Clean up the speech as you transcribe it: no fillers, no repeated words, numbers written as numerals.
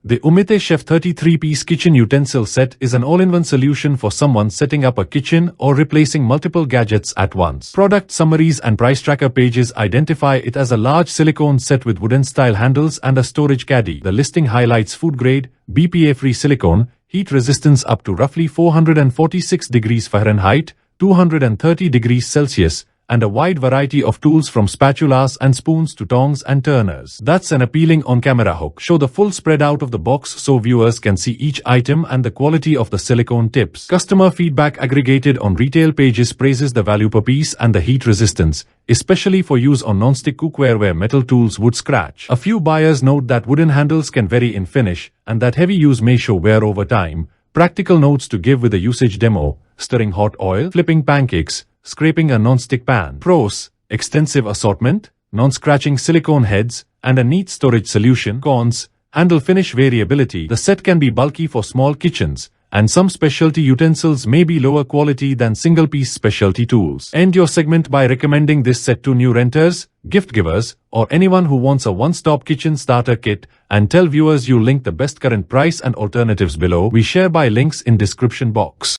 The Umite Chef 33-piece kitchen utensil set is an all-in-one solution for someone setting up a kitchen or replacing multiple gadgets at once. Product summaries and price tracker pages identify it as a large silicone set with wooden-style handles and a storage caddy. The listing highlights food-grade, BPA-free silicone, heat resistance up to roughly 446 degrees Fahrenheit, 230 degrees Celsius, and a wide variety of tools from spatulas and spoons to tongs and turners. That's an appealing on-camera hook. Show the full spread out of the box so viewers can see each item and the quality of the silicone tips. Customer feedback aggregated on retail pages praises the value per piece and the heat resistance, especially for use on non-stick cookware where metal tools would scratch. A few buyers note that wooden handles can vary in finish and that heavy use may show wear over time. Practical notes to give with a usage demo: stirring hot oil, flipping pancakes, scraping a non-stick pan. Pros: extensive assortment, non-scratching silicone heads, and a neat storage solution. Cons: handle finish variability. The set can be bulky for small kitchens, and some specialty utensils may be lower quality than single-piece specialty tools. End your segment by recommending this set to new renters, gift givers, or anyone who wants a one-stop kitchen starter kit, and tell viewers you link the best current price and alternatives below. We share by links in description box.